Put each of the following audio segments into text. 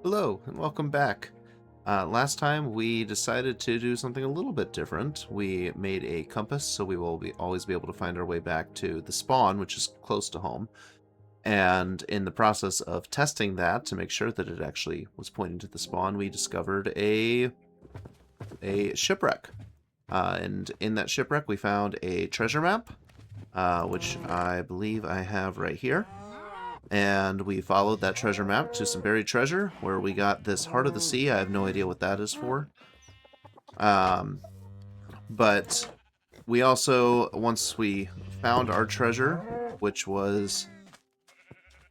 Hello, and welcome back. Last time we decided to do something a little bit different. We made a compass, so we will always be able to find our way back to the spawn, which is close to home. And in the process of testing that to make sure that it actually was pointing to the spawn, we discovered a shipwreck. And in that shipwreck, we found a treasure map, which I believe I have right here. And we followed that treasure map to some buried treasure where we got this Heart of the Sea. I have no idea what that is for. Um, but we also, once we found our treasure, which was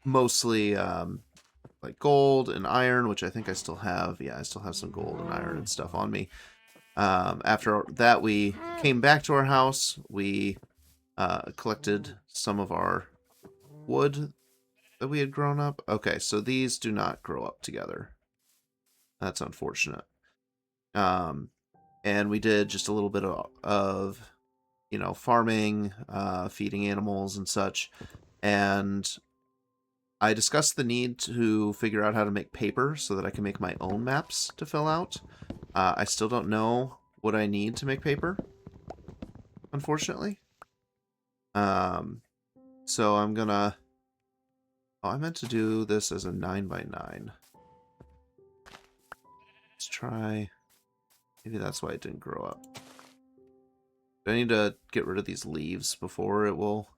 mostly like gold and iron, which I think I still have. Yeah, I still have some gold and iron and stuff on me. After that, we came back to our house. We collected some of our wood that we had grown up. Okay, so these do not grow up together. That's unfortunate. And we did just a little bit of farming, feeding animals and such. And I discussed the need to figure out how to make paper so that I can make my own maps to fill out. I still don't know what I need to make paper, unfortunately. So I'm gonna... Oh, I meant to do this as a 9x9. Let's try... Maybe that's why it didn't grow up. Do I need to get rid of these leaves before it will...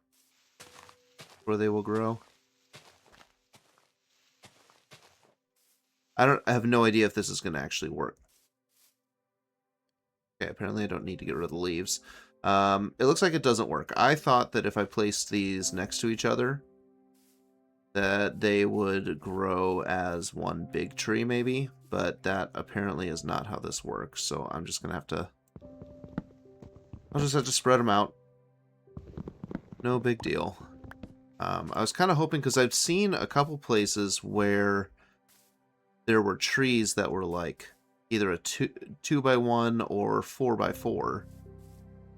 Before they will grow? I have no idea if this is going to actually work. Okay, apparently I don't need to get rid of the leaves. It looks like it doesn't work. I thought that if I placed these next to each other, that they would grow as one big tree, maybe. But that apparently is not how this works. So I'm just going to have to... I'll just have to spread them out. No big deal. I was kind of hoping, because I've seen a couple places where there were trees that were like either a 2x1 or 4x4.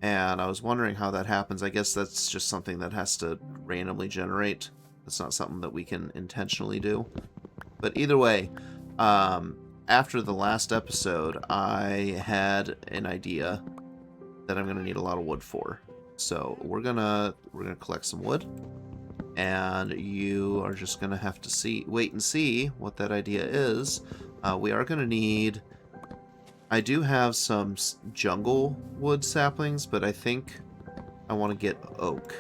And I was wondering how that happens. I guess that's just something that has to randomly generate. It's not something that we can intentionally do. But either way, after the last episode, I had an idea that I'm going to need a lot of wood for. So we're gonna collect some wood, and you are just gonna have to wait and see what that idea is. We are gonna need... I do have some jungle wood saplings, but I think I want to get oak.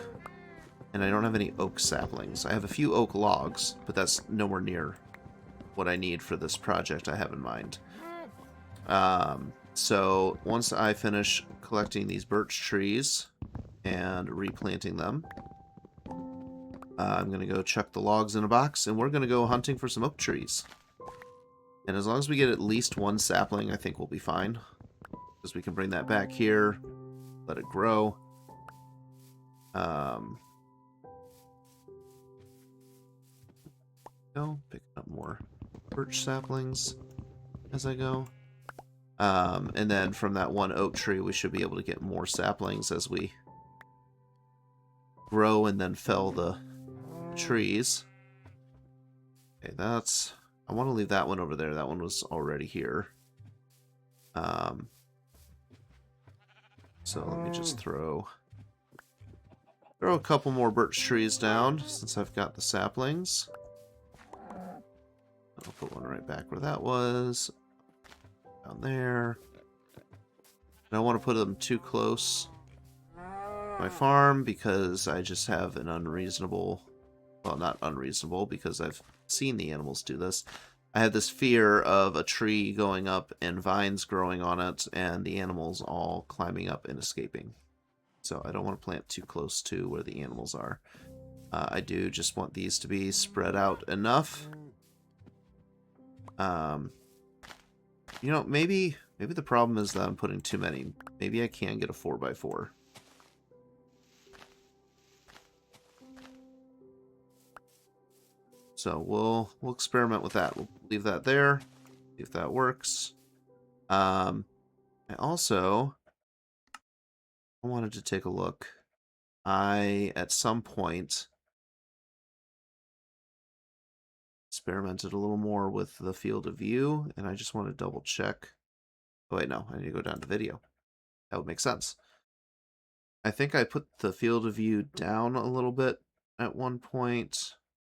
And I don't have any oak saplings. I have a few oak logs, but that's nowhere near what I need for this project I have in mind. So once I finish collecting these birch trees and replanting them, I'm going to go chuck the logs in a box, and we're going to go hunting for some oak trees. And as long as we get at least one sapling, I think we'll be fine. Because we can bring that back here, let it grow. Picking up more birch saplings as I go. And then from that one oak tree, we should be able to get more saplings as we grow and then fell the trees. Okay, that's... I want to leave that one over there. That one was already here. So let me just throw a couple more birch trees down since I've got the saplings. I'll put one right back where that was. Down there. I don't want to put them too close to my farm because I just have an unreasonable... Well, not unreasonable, because I've seen the animals do this. I had this fear of a tree going up and vines growing on it and the animals all climbing up and escaping. So I don't want to plant too close to where the animals are. I do just want these to be spread out enough. Maybe the problem is that I'm putting too many. Maybe I can get a 4x4. So we'll experiment with that. We'll leave that there, see if that works. I wanted to take a look. At some point, experimented a little more with the field of view, and I just want to double check. Oh, wait, no, I need to go down to video. That would make sense. I think I put the field of view down a little bit at one point.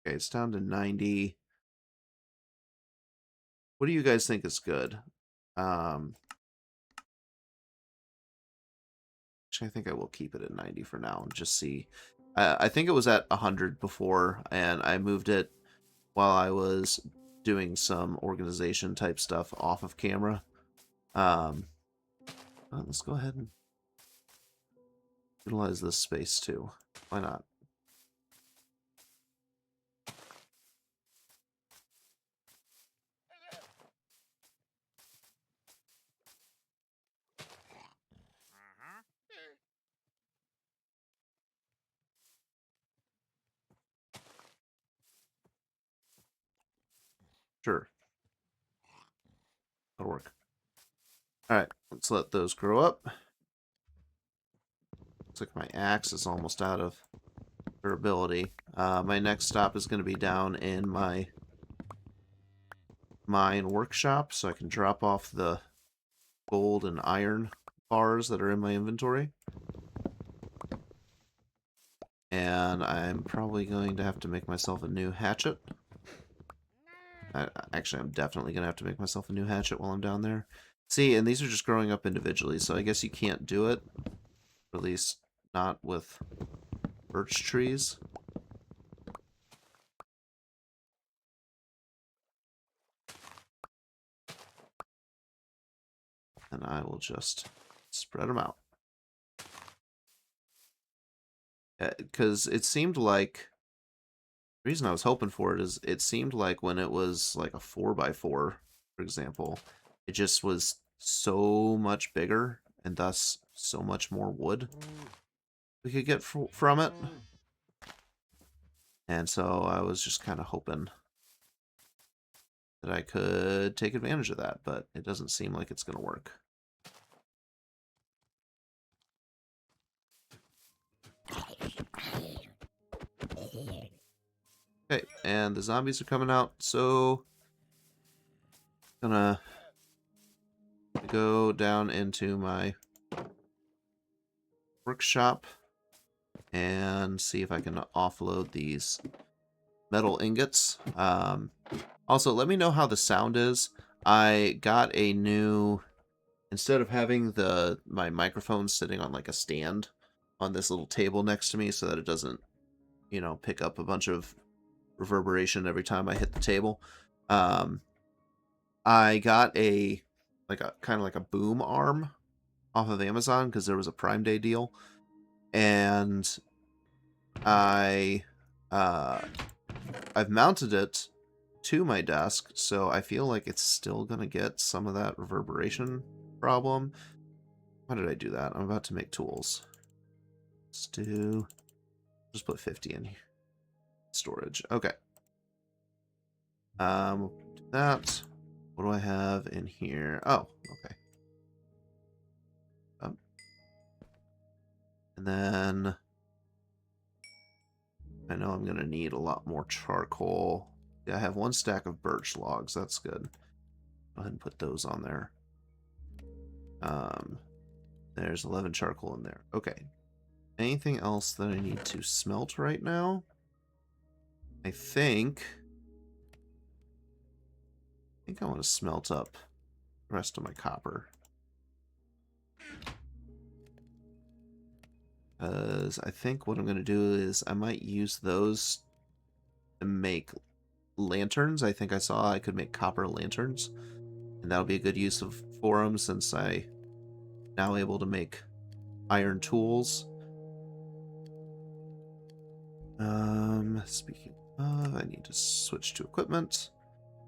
Okay, it's down to 90. What do you guys think is good? Actually, I think I will keep it at 90 for now and just see. I think it was at 100 before, and I moved it while I was doing some organization type stuff off of camera. Well, let's go ahead and utilize this space too. Why not? Sure. That'll work. Alright, let's let those grow up. Looks like my axe is almost out of durability. My next stop is going to be down in my mine workshop, so I can drop off the gold and iron bars that are in my inventory. And I'm probably going to have to make myself a new hatchet. Actually, I'm definitely going to have to make myself a new hatchet while I'm down there. See, and these are just growing up individually, so I guess you can't do it. Or at least not with birch trees. And I will just spread them out. Because it seemed like... The reason I was hoping for it is it seemed like when it was like a 4x4, for example, it just was so much bigger and thus so much more wood we could get from it. And so I was just kind of hoping that I could take advantage of that, but it doesn't seem like it's going to work. Okay, and the zombies are coming out, so I'm gonna go down into my workshop and see if I can offload these metal ingots. Also, let me know how the sound is. I got a new, instead of having my microphone sitting on like a stand on this little table next to me so that it doesn't, you know, pick up a bunch of reverberation every time I hit the table. I got a kind of like a boom arm off of Amazon because there was a Prime Day deal, and I've mounted it to my desk, so I feel like it's still gonna get some of that reverberation problem. Why did I do that? I'm about to make tools. Let's just put 50 in here. Storage. Okay. Do that. What do I have in here? Oh, okay. And then I know I'm gonna need a lot more charcoal. Yeah, I have 1 stack of birch logs. That's good. Go ahead and put those on there. There's 11 charcoal in there. Okay. Anything else that I need to smelt right now? I think I want to smelt up the rest of my copper. Because I think what I'm going to do is I might use those to make lanterns. I think I saw I could make copper lanterns. And that'll be a good use for them since I'm now able to make iron tools. Speaking of, I need to switch to equipment.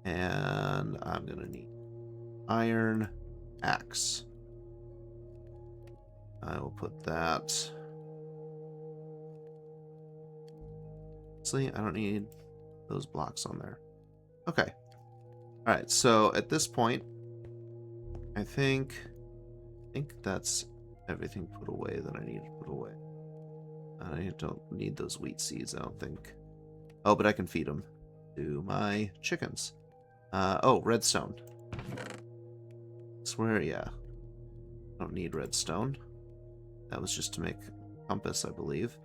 And I'm going to need iron axe. I will put that. See, I don't need those blocks on there. Okay. Alright, so at this point, I think that's everything put away that I need to put away. I don't need those wheat seeds, I don't think. Oh, but I can feed them. to my chickens. Oh, redstone. I swear, yeah. I don't need redstone. That was just to make a compass, I believe.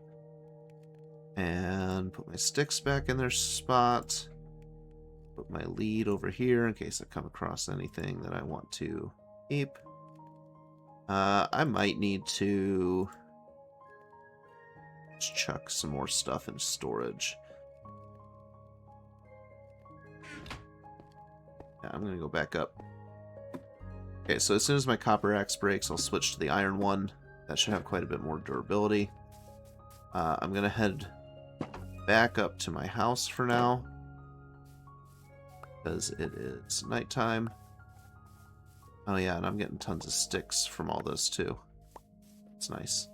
And put my sticks back in their spot. Put my lead over here in case I come across anything that I want to keep. I might need to just chuck some more stuff in storage. Yeah, I'm going to go back up. Okay, so as soon as my copper axe breaks, I'll switch to the iron one. That should have quite a bit more durability. I'm going to head back up to my house for now, because it is nighttime. Oh yeah, and I'm getting tons of sticks from all this too. It's nice.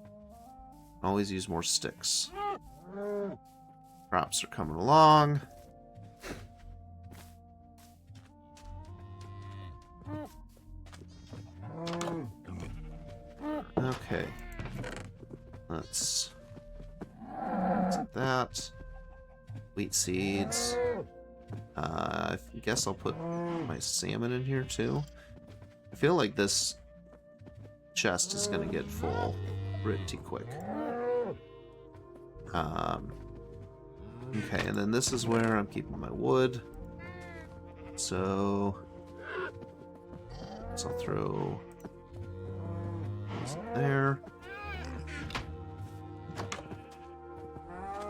Always use more sticks. Crops are coming along. Okay. Let's take that. Wheat seeds. I guess I'll put my salmon in here too. I feel like this chest is going to get full pretty quick. Okay, and then this is where I'm keeping my wood. So I'll throw these in there.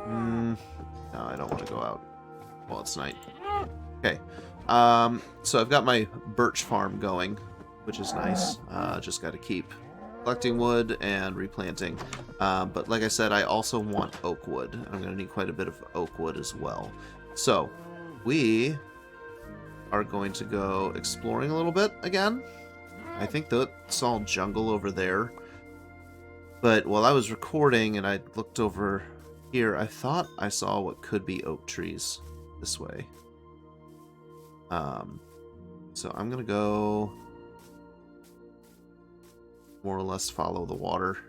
No, I don't want to go out while it's night. Okay. So I've got my birch farm going, which is nice. Just got to keep collecting wood and replanting. But like I said, I also want oak wood. I'm going to need quite a bit of oak wood as well. So we are going to go exploring a little bit again. I think that's all jungle over there. But while I was recording and I looked over here, I thought I saw what could be oak trees this way. So I'm going to go more or less follow the water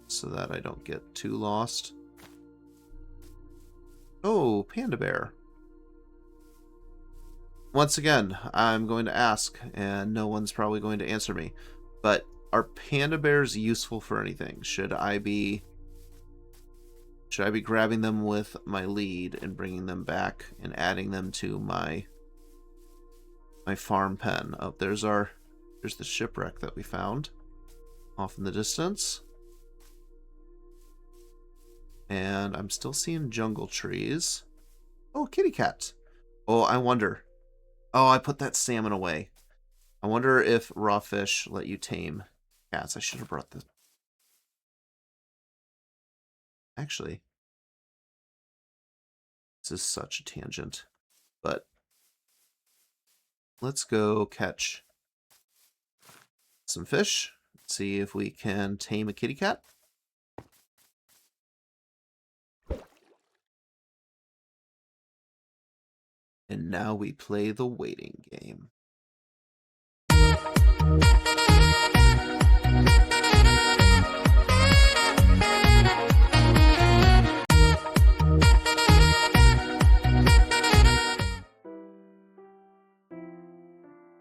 so that I don't get too lost. Oh, panda bear. Once again, I'm going to ask, and no one's probably going to answer me, but are panda bears useful for anything? Should I be grabbing them with my lead and bringing them back and adding them to my farm pen? Oh, there's the shipwreck that we found off in the distance. And I'm still seeing jungle trees. Oh, kitty cat. Oh, I wonder. Oh, I put that salmon away. I wonder if raw fish let you tame cats. I should have brought this. Actually, this is such a tangent. But let's go catch some fish. See if we can tame a kitty cat. And now we play the waiting game.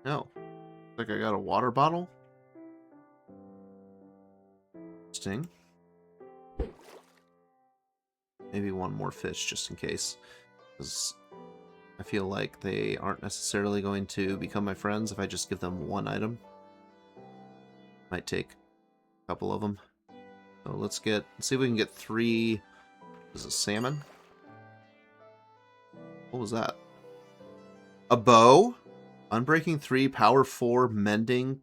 No. Like I got a water bottle. Interesting. Maybe one more fish just in case. Because I feel like they aren't necessarily going to become my friends if I just give them one item. Might take a couple of them. So let's see if we can get 3. Is it salmon? What was that? A bow? Unbreaking 3, power 4, mending,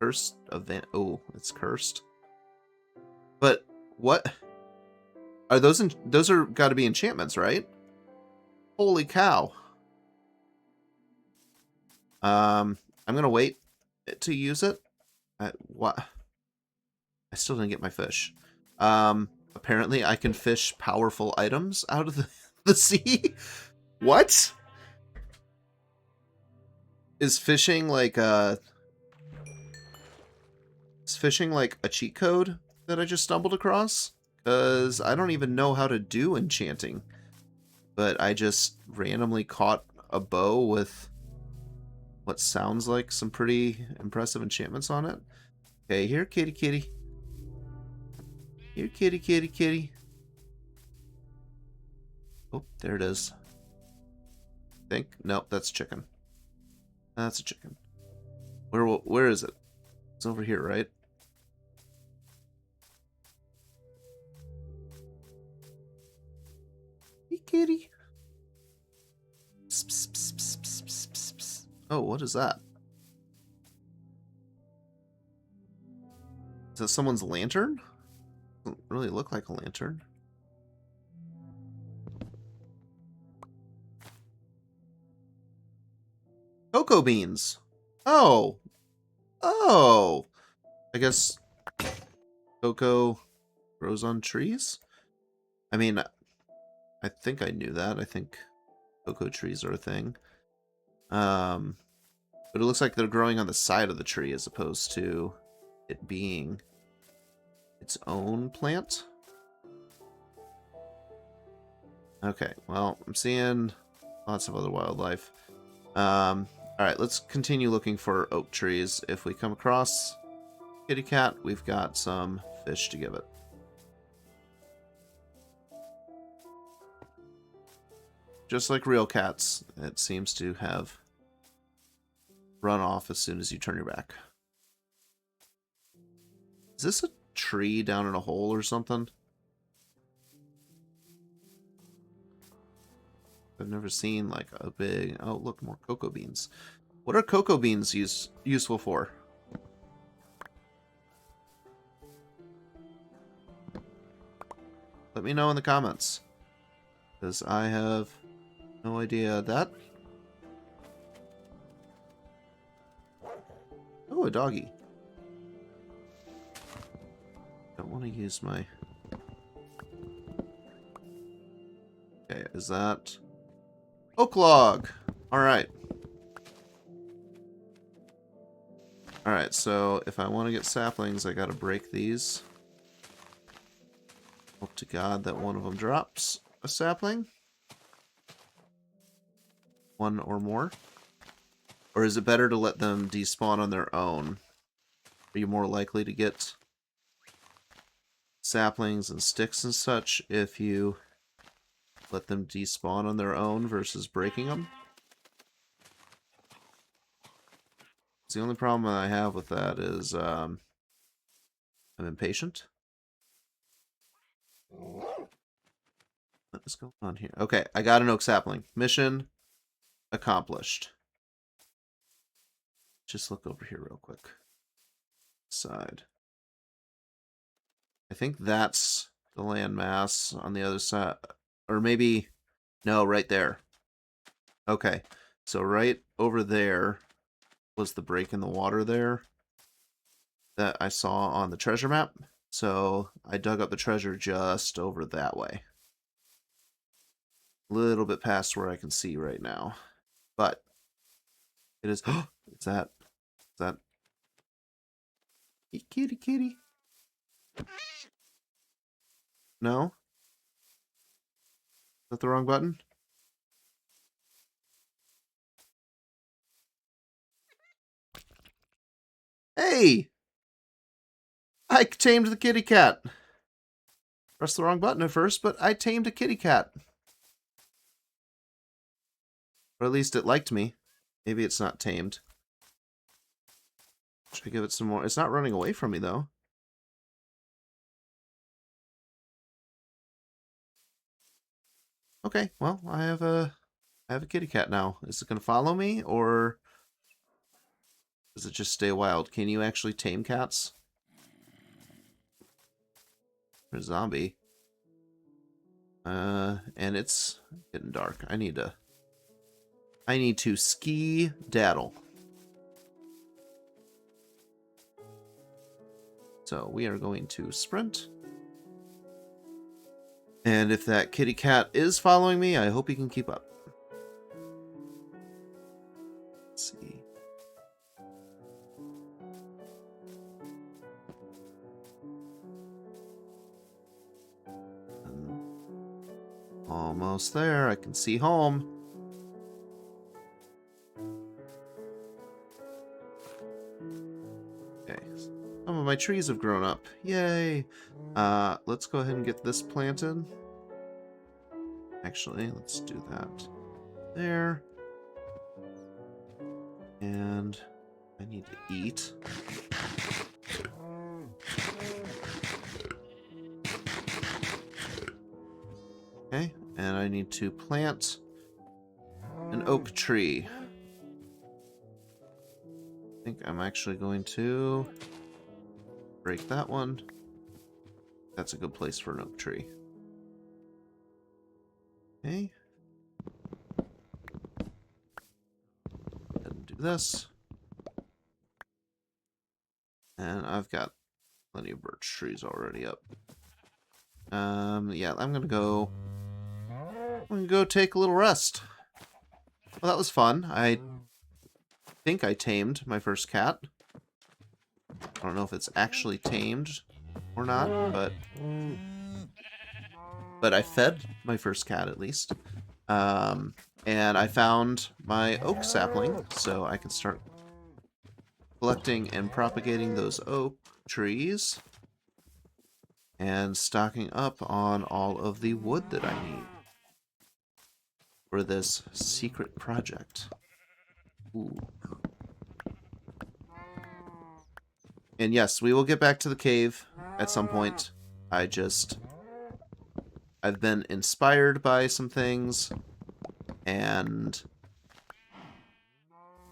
cursed event. Oh, it's cursed. But what are those? Those are got to be enchantments, right? Holy cow! I'm gonna wait to use it. What? I still didn't get my fish. Apparently I can fish powerful items out of the sea. What? Is fishing like a cheat code that I just stumbled across? Because I don't even know how to do enchanting. but I just randomly caught a bow with what sounds like some pretty impressive enchantments on it. Okay, here, kitty, kitty. Here, kitty, kitty, kitty. Oh, there it is. Think? Nope, that's chicken. That's a chicken. Where is it? It's over here, right? Hey, kitty. Psst, psst, psst, psst, psst, psst, psst, psst. Oh, what is that? Is that someone's lantern? Doesn't really look like a lantern. Cocoa beans. Oh. Oh. I guess cocoa grows on trees? I mean, I think I knew that. I think cocoa trees are a thing. But it looks like they're growing on the side of the tree as opposed to it being its own plant. Okay, well, I'm seeing lots of other wildlife. Alright, let's continue looking for oak trees. If we come across kitty cat, we've got some fish to give it. Just like real cats, it seems to have run off as soon as you turn your back. Is this a tree down in a hole or something? I've never seen like a big... Oh, look, more cocoa beans. What are cocoa beans useful for? Let me know in the comments. Because I have no idea that. Oh, a doggy. Don't want to use my... Okay, is that... Oak log! Alright. Alright, so if I want to get saplings, I gotta break these. Hope to God that one of them drops a sapling. One or more. Or is it better to let them despawn on their own? Are you more likely to get saplings and sticks and such if you let them despawn on their own versus breaking them? The only problem I have with that is I'm impatient. What is going on here? Okay, I got an oak sapling. Mission accomplished. Just look over here real quick. Side. I think that's the landmass on the other side. Or maybe... No, right there. Okay, so right over there was the break in the water there that I saw on the treasure map. So I dug up the treasure just over that way. A little bit past where I can see right now. But it is... It's that... It's that... Hey, kitty, kitty. No? Is that the wrong button? Hey! I tamed the kitty cat. Pressed the wrong button at first, but I tamed a kitty cat. Or at least it liked me. Maybe it's not tamed. Should I give it some more? It's not running away from me, though. Okay, well, I have a kitty cat now. Is it going to follow me, or does it just stay wild? Can you actually tame cats? Or zombie. And it's getting dark. I need to ski daddle. So we are going to sprint. And if that kitty cat is following me, I hope he can keep up. Let's see. Almost there. I can see home. Okay. Some of my trees have grown up. Yay! Let's go ahead and get this planted. Actually, let's do that there. And I need to eat. Okay, and I need to plant an oak tree. I think I'm actually going to break that one. That's a good place for an oak tree. Okay. Go ahead and do this. And I've got plenty of birch trees already up. Yeah, I'm gonna go take a little rest. Well, that was fun. I think I tamed my first cat. I don't know if it's actually tamed or not, but I fed my first cat at least. And I found my oak sapling, so I can start collecting and propagating those oak trees and stocking up on all of the wood that I need for this secret project. Ooh. And yes, we will get back to the cave at some point. I've been inspired by some things, and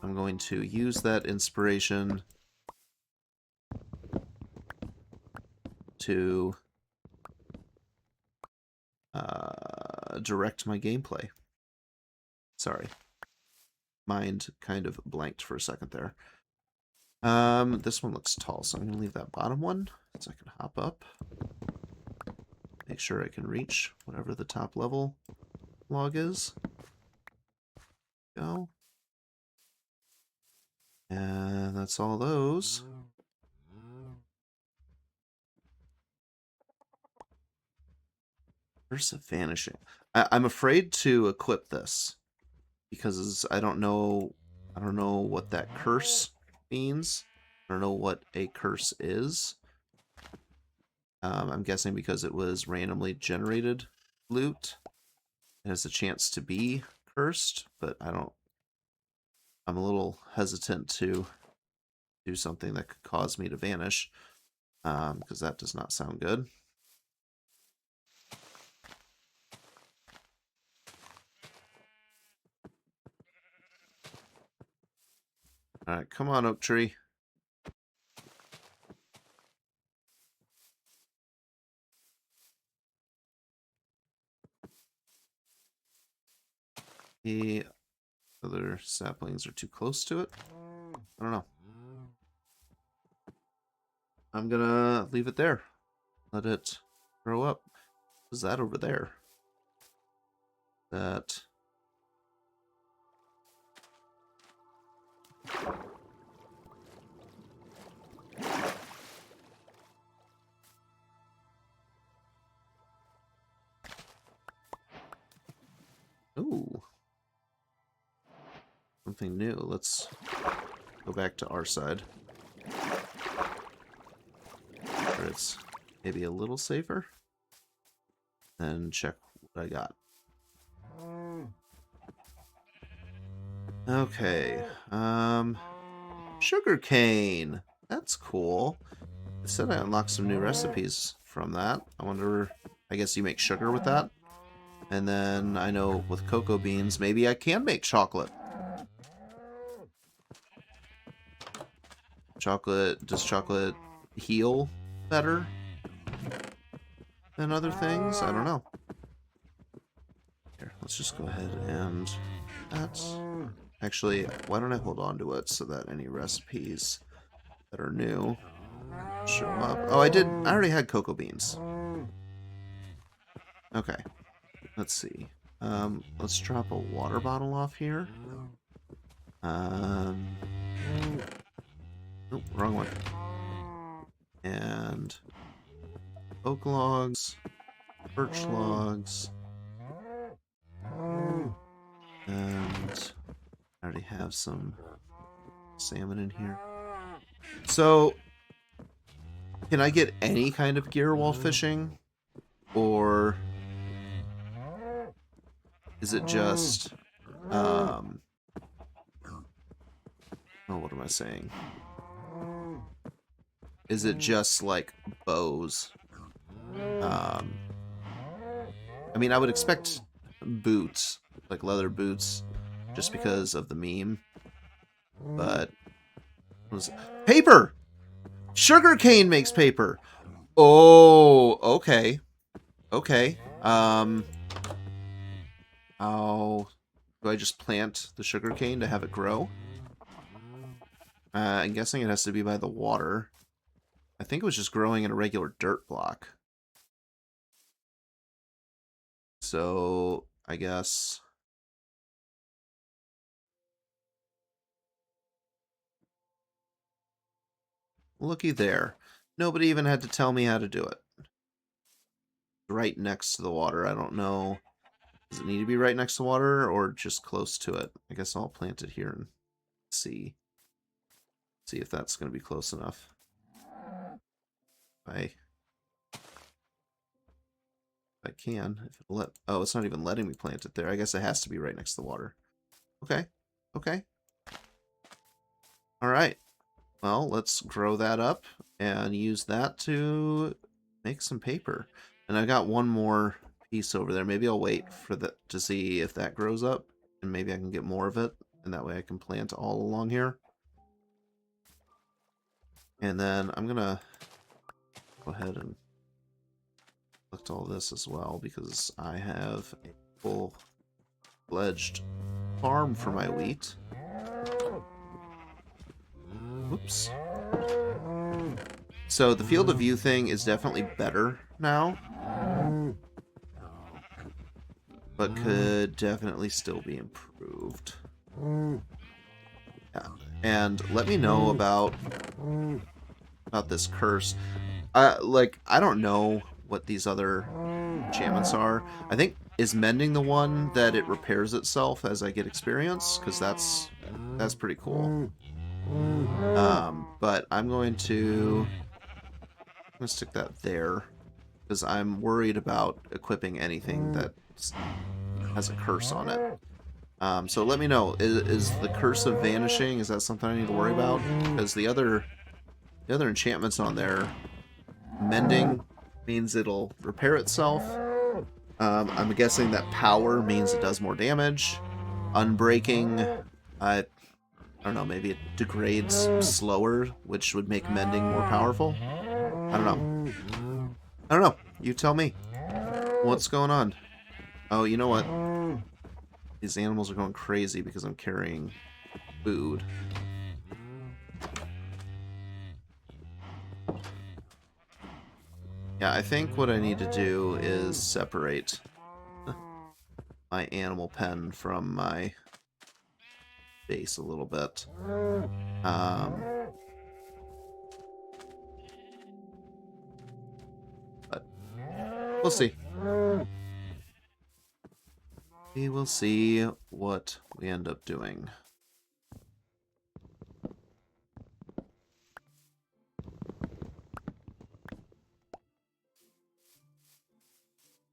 I'm going to use that inspiration to direct my gameplay. Sorry. Mind kind of blanked for a second there. This one looks tall, so I'm going to leave that bottom one so I can hop up. Make sure I can reach whatever the top level log is. Go. And that's all those. Curse of Vanishing. I'm afraid to equip this because I don't know what that curse means. I don't know what a curse is. I'm guessing because it was randomly generated loot. It has a chance to be cursed, but I'm a little hesitant to do something that could cause me to vanish, because that does not sound good. Alright, come on, oak tree. The other saplings are too close to it. I don't know. I'm gonna leave it there. Let it grow up. What's that over there? That... Ooh. Something new. Let's go back to our side. Where it's maybe a little safer. And check what I got. Okay. Sugarcane. That's cool. It said I unlocked some new recipes from that. I wonder, I guess you make sugar with that? And then I know with cocoa beans, maybe I can make chocolate. Does chocolate heal better than other things? I don't know. Here, let's just go ahead and that's... Actually, why don't I hold on to it so that any recipes that are new show up. Oh, I already had cocoa beans. Okay. Let's see. Let's drop a water bottle off here. Nope, wrong one. And oak logs, birch logs, have some salmon in here. So, can I get any kind of gear while fishing? Or is it just... oh, what am I saying? Is it just, like, bows? I mean, I would expect boots, like leather boots, just because of the meme. But... paper! Sugarcane makes paper! Oh, okay. Okay. How... do I just plant the sugarcane to have it grow? I'm guessing it has to be by the water. I think it was just growing in a regular dirt block. So, I guess... looky there. Nobody even had to tell me how to do it. Right next to the water. I don't know. Does it need to be right next to water or just close to it? I guess I'll plant it here and see. See if that's going to be close enough. I can. If it'll let... oh, it's not even letting me plant it there. I guess it has to be right next to the water. Okay. Okay. All right. Well, let's grow that up and use that to make some paper. And I got one more piece over there. Maybe I'll wait for that to see if that grows up, and maybe I can get more of it, and that way I can plant all along here. And then I'm gonna go ahead and collect all this as well, because I have a full-fledged farm for my wheat. Whoops. So the field of view thing is definitely better now, but could definitely still be improved. Yeah. And let me know about this curse. Like, I don't know what these other enchantments are. I think, is mending the one that it repairs itself as I get experience? Because that's pretty cool. But I'm going to stick that there, because I'm worried about equipping anything that has a curse on it. So let me know, is the curse of vanishing, is that something I need to worry about? Because the other enchantments on there, mending means it'll repair itself. I'm guessing that power means it does more damage. Unbreaking, I don't know, maybe it degrades slower, which would make mending more powerful. I don't know. I don't know. You tell me. What's going on? Oh, you know what? These animals are going crazy because I'm carrying food. Yeah, I think what I need to do is separate my animal pen from my base a little bit. But we'll see. We will see what we end up doing.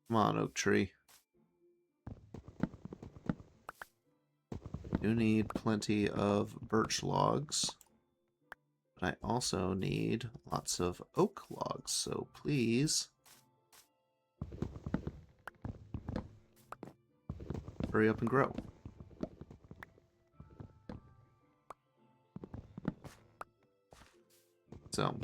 Come on, oak tree. I do need plenty of birch logs, but I also need lots of oak logs, so please hurry up and grow. So,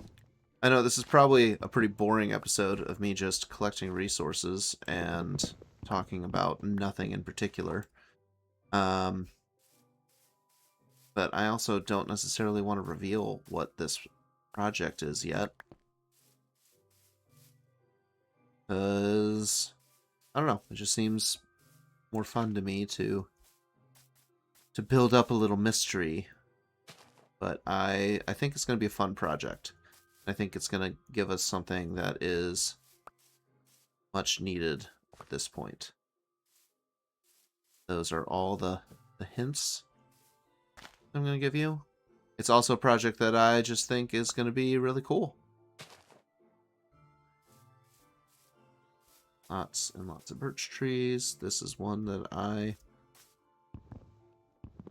I know this is probably a pretty boring episode of me just collecting resources and talking about nothing in particular. But I also don't necessarily want to reveal what this project is yet. Because, I don't know, it just seems more fun to me to build up a little mystery. But I think it's going to be a fun project. I think it's going to give us something that is much needed at this point. Those are all the hints. I'm going to give you. It's also a project that I just think is going to be really cool. Lots and lots of birch trees. This is one that I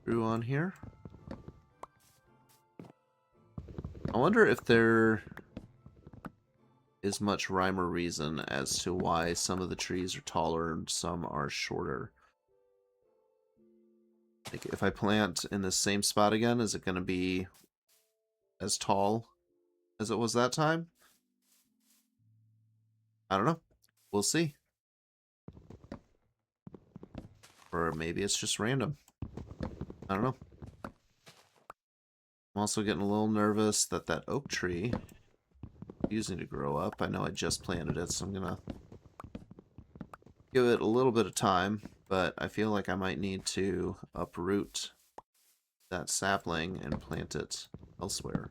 drew on here. I wonder if there is much rhyme or reason as to why some of the trees are taller and some are shorter. Like if I plant in the same spot again, is it going to be as tall as it was that time? I don't know. We'll see. Or maybe it's just random. I don't know. I'm also getting a little nervous that that oak tree is using to grow up. I know I just planted it, so I'm going to give it a little bit of time, but I feel like I might need to uproot that sapling and plant it elsewhere.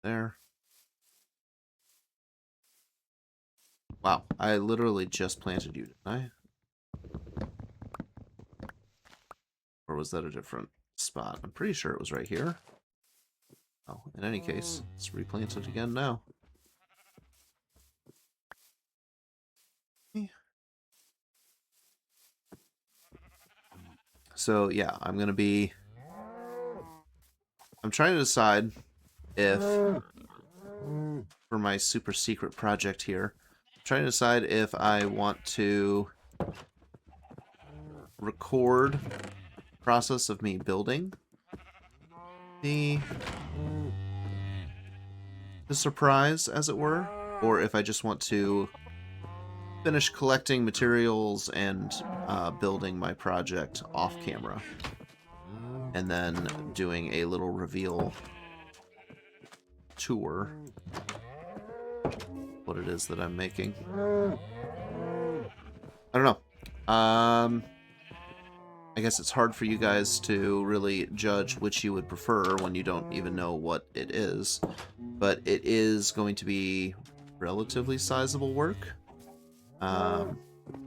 There. Wow, I literally just planted you, didn't I? Or was that a different spot? I'm pretty sure it was right here. Oh, in any case, let's replant it again now. So yeah, I'm trying to decide if, for my super secret project here, I'm trying to decide if I want to record the process of me building the surprise, as it were, or if I just want to finish collecting materials and building my project off camera, and then doing a little reveal tour what it is that I'm making. I don't know. I guess it's hard for you guys to really judge which you would prefer when you don't even know what it is, but it is going to be relatively sizable work.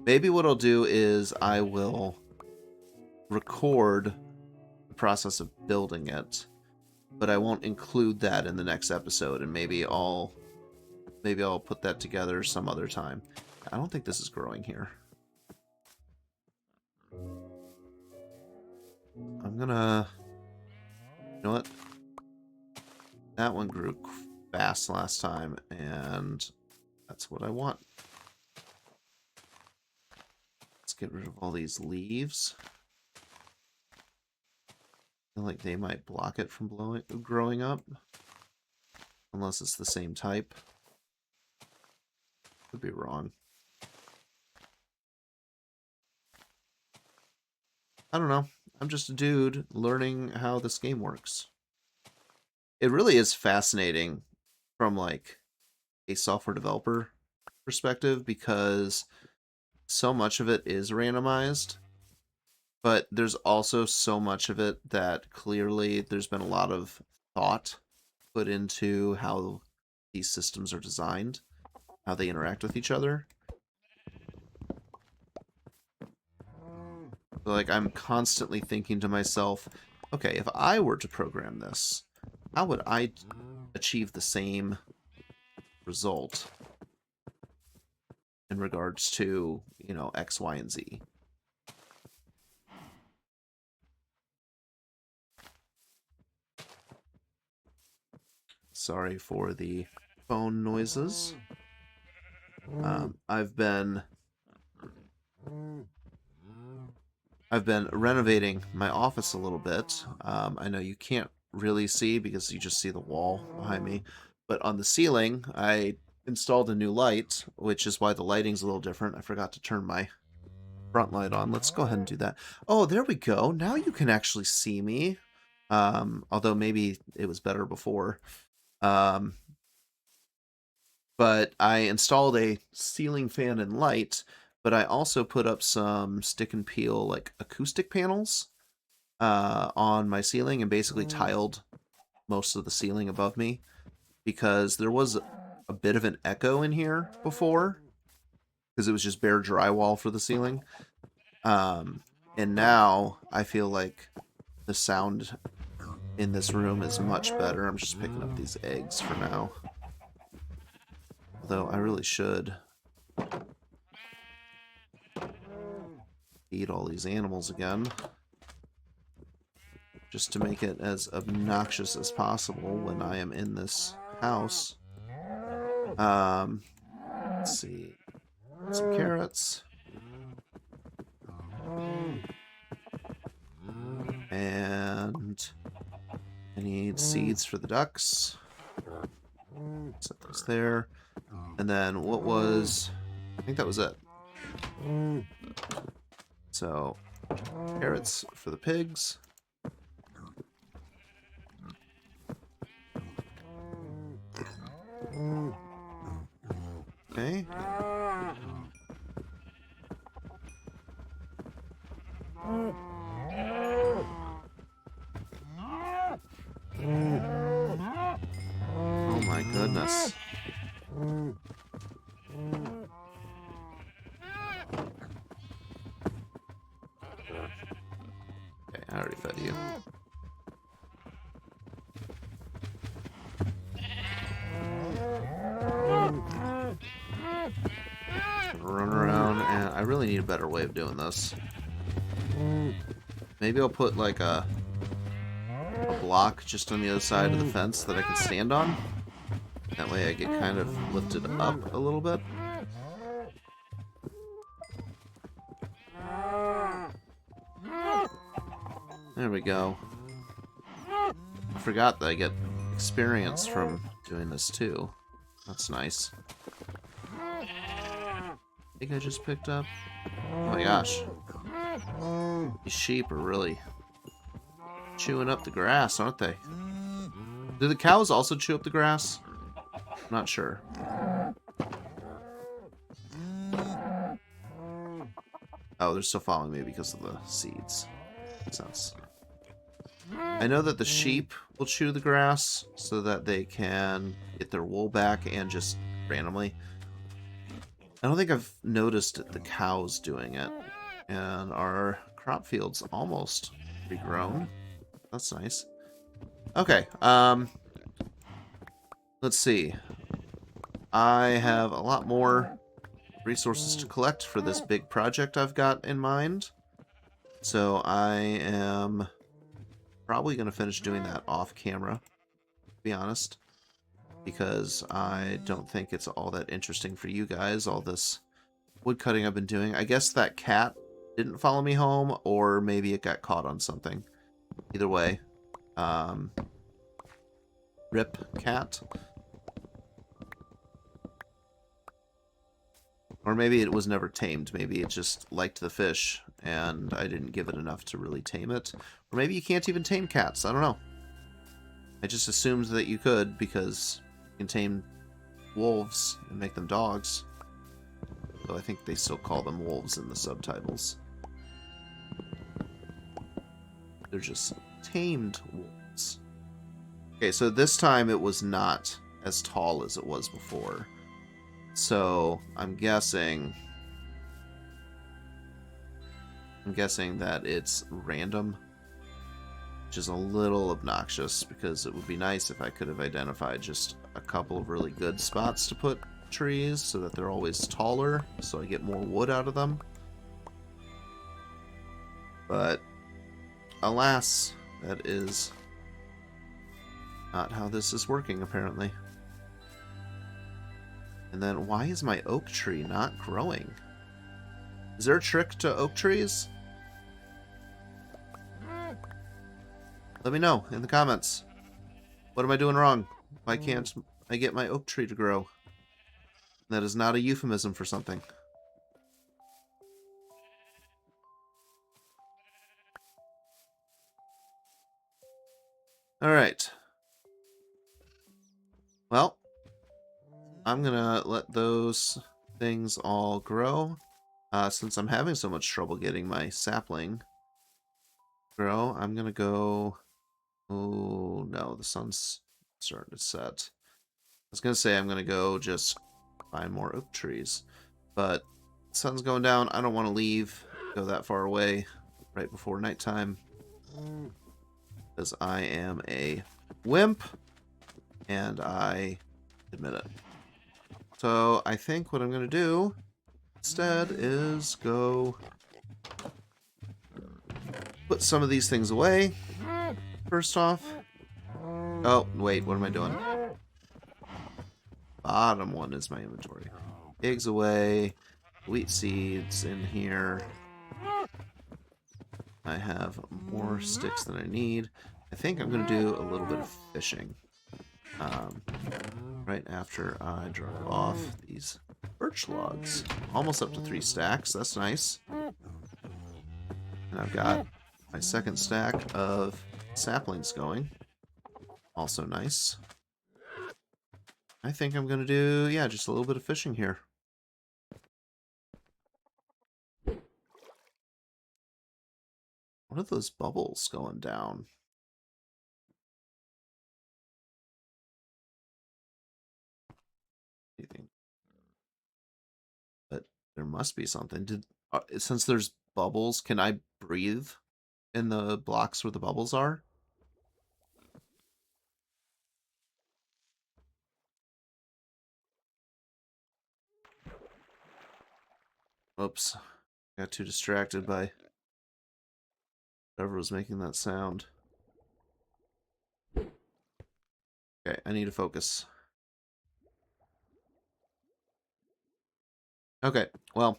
Maybe what I'll do is I will record the process of building it, but I won't include that in the next episode, and maybe I'll put that together some other time. I don't think this is growing here. I'm gonna... You know what? That one grew fast last time, and that's what I want. Let's get rid of all these leaves. I feel like they might block it from growing up. Unless it's the same type. Could be wrong. I don't know. I'm just a dude learning how this game works. It really is fascinating from like a software developer perspective because so much of it is randomized, but there's also so much of it that clearly there's been a lot of thought put into how these systems are designed, how they interact with each other. So, like, I'm constantly thinking to myself, okay, if I were to program this, how would I achieve the same result in regards to, you know, X, Y, and Z? Sorry for the phone noises. I've been renovating my office a little bit. I know you can't really see because you just see the wall behind me, but on the ceiling, I installed a new light, which is why the lighting's a little different. I forgot to turn my front light on. Let's go ahead and do that. Oh, there we go. Now you can actually see me. Although maybe it was better before. But I installed a ceiling fan and light, but I also put up some stick and peel like acoustic panels on my ceiling and basically tiled most of the ceiling above me because there was a bit of an echo in here before because it was just bare drywall for the ceiling. And now I feel like the sound in this room is much better. I'm just picking up these eggs for now. Although I really should feed all these animals again. Just to make it as obnoxious as possible when I am in this house. Let's see. Some carrots. And I need seeds for the ducks. Set those there. And then what was... I think that was it. So, carrots for the pigs. Okay. Oh my goodness. Okay, I already fed you. Run around, and I really need a better way of doing this. Maybe I'll put like a block just on the other side of the fence that I can stand on. That way I get kind of lifted up a little bit. There we go. I forgot that I get experience from doing this too. That's nice. I think I just picked up... Oh my gosh. These sheep are really chewing up the grass, aren't they? Do the cows also chew up the grass? I'm not sure. Oh, they're still following me because of the seeds. Makes sense. I know that the sheep will chew the grass so that they can get their wool back and just randomly. I don't think I've noticed the cows doing it. And our crop field's almost regrown. That's nice. Okay, let's see. I have a lot more resources to collect for this big project I've got in mind. So I am probably going to finish doing that off camera, to be honest. Because I don't think it's all that interesting for you guys, all this wood cutting I've been doing. I guess that cat didn't follow me home, or maybe it got caught on something. Either way. Rip cat. Or maybe it was never tamed. Maybe it just liked the fish, and I didn't give it enough to really tame it. Or maybe you can't even tame cats. I don't know. I just assumed that you could, because you can tame wolves and make them dogs. Though I think they still call them wolves in the subtitles. They're just tamed wolves. Okay, so this time it was not as tall as it was before. So I'm guessing that it's random, which is a little obnoxious because it would be nice if I could have identified just a couple of really good spots to put trees so that they're always taller, so I get more wood out of them. But alas, that is not how this is working, apparently. And then, why is my oak tree not growing? Is there a trick to oak trees? Let me know in the comments. What am I doing wrong? Why can't I get my oak tree to grow? That is not a euphemism for something. Alright. Well, I'm gonna let those things all grow. Since I'm having so much trouble getting my sapling grow, I'm going to go... Oh, no, the sun's starting to set. I was going to say I'm going to go just find more oak trees. But the sun's going down. I don't want to leave, go that far away right before nighttime. Because I am a wimp. And I admit it. So I think what I'm going to do instead is go put some of these things away. First off. Oh, wait, what am I doing? Bottom one is my inventory. Eggs away. Wheat seeds in here. I have more sticks than I need. I think I'm going to do a little bit of fishing. Right after I drop off these birch logs. Almost up to 3 stacks. That's nice. And I've got my second stack of saplings going. Also nice. I think I'm going to do, yeah, just a little bit of fishing here. What are those bubbles going down? What do you think? But there must be something. Since there's bubbles, can I breathe in the blocks where the bubbles are? Oops. Got too distracted by whoever was making that sound. Okay, I need to focus. Okay, well,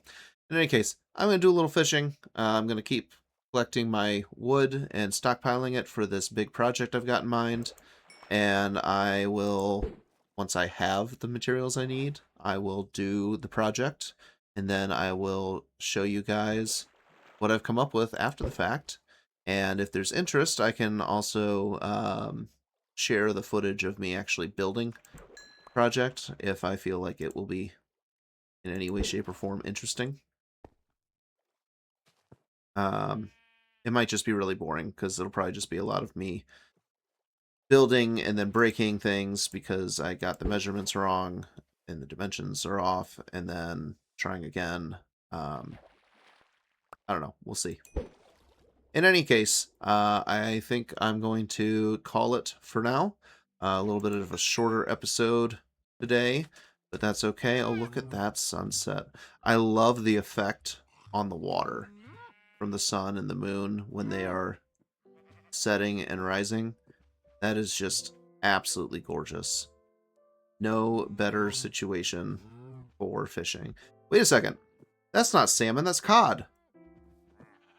in any case, I'm going to do a little fishing. I'm going to keep collecting my wood and stockpiling it for this big project I've got in mind. And I will, once I have the materials I need, I will do the project. And then I will show you guys what I've come up with after the fact. And if there's interest, I can also share the footage of me actually building the project if I feel like it will be in any way, shape, or form interesting. It might just be really boring because it'll probably just be a lot of me building and then breaking things because I got the measurements wrong and the dimensions are off and then trying again. I don't know. We'll see. In any case, I think I'm going to call it for now. A little bit of a shorter episode today, but that's okay. Oh, look at that sunset. I love the effect on the water from the sun and the moon when they are setting and rising. That is just absolutely gorgeous. No better situation for fishing. Wait a second. That's not salmon, that's cod.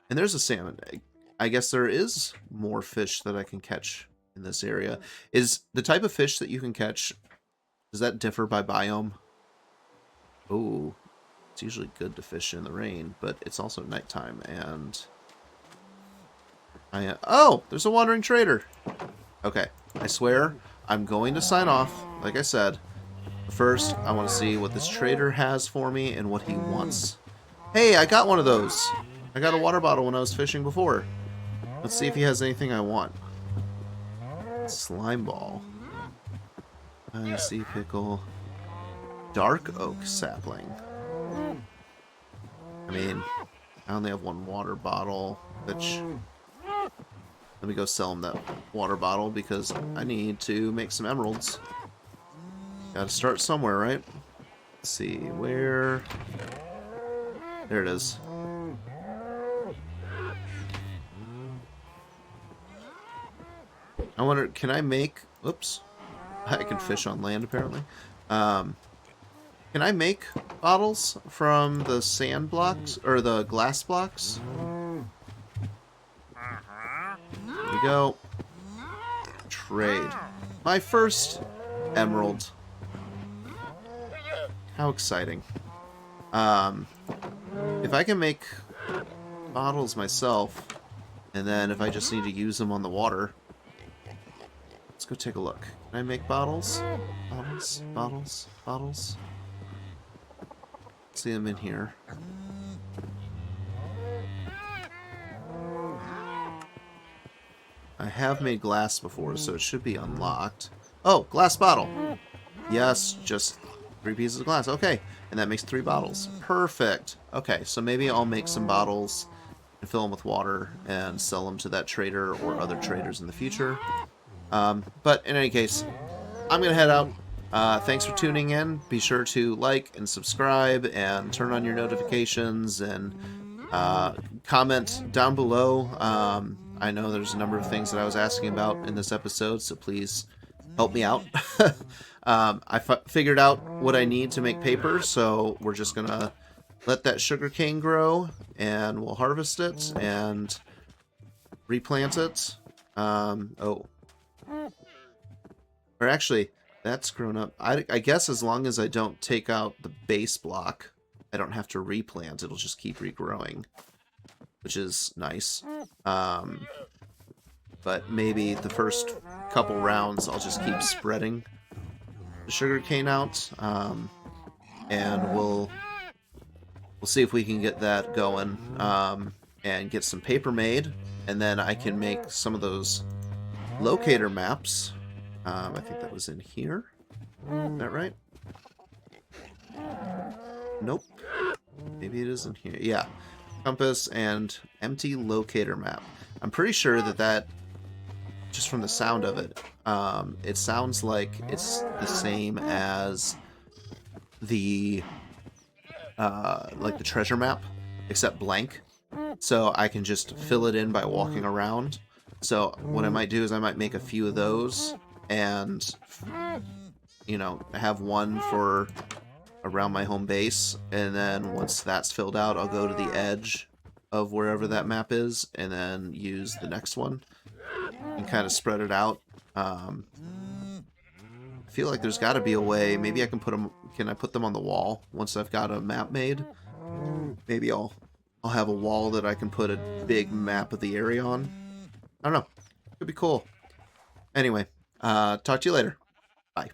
And there's a salmon. I guess there is more fish that I can catch in this area. Is the type of fish that you can catch, does that differ by biome? Oh, it's usually good to fish in the rain, but it's also nighttime, and oh, there's a wandering trader. Okay, I swear I'm going to sign off, like I said. First, I want to see what this trader has for me and what he wants. Hey, I got one of those. I got a water bottle when I was fishing before. Let's see if he has anything I want. Slime ball. I see pickle. Dark oak sapling. I mean, I only have one water bottle, which... Let me go sell him that water bottle because I need to make some emeralds. Gotta start somewhere, right? Let's see, where... There it is. I wonder, can I make... Oops. I can fish on land, apparently. Can I make bottles from the sand blocks, or the glass blocks? There we go. Trade. My first emerald. How exciting. If I can make bottles myself, and then if I just need to use them on the water, let's go take a look. Can I make bottles? Bottles? Bottles? Bottles? See them in here. I have made glass before, so it should be unlocked. Oh, glass bottle. Yes, just 3 pieces of glass. Okay, and that makes 3 bottles. Perfect. Okay, so maybe I'll make some bottles and fill them with water and sell them to that trader or other traders in the future. But in any case, I'm going to head out. Thanks for tuning in. Be sure to like and subscribe and turn on your notifications and comment down below. I know there's a number of things that I was asking about in this episode, so please help me out. I figured out what I need to make paper, so we're just going to let that sugarcane grow, and we'll harvest it and replant it. Oh. Or actually, that's grown up. I guess as long as I don't take out the base block, I don't have to replant. It'll just keep regrowing, which is nice. But maybe the first couple rounds I'll just keep spreading the sugarcane out, and we'll see if we can get that going, and get some paper made, and then I can make some of those locator maps. I think that was in here. Is that right? Nope. Maybe it is in here. Yeah. Compass and empty locator map. I'm pretty sure that just from the sound of it, it sounds like it's the same as the like the treasure map, except blank. So I can just fill it in by walking around. So what I might do is I might make a few of those and, you know, have one for around my home base, and then once that's filled out, I'll go to the edge of wherever that map is and then use the next one and kind of spread it out. I feel like there's got to be a way. Maybe I can put them. Can I put them on the wall once I've got a map made? Maybe I'll have a wall that I can put a big map of the area on. I don't know. Could be cool. Anyway, talk to you later. Bye.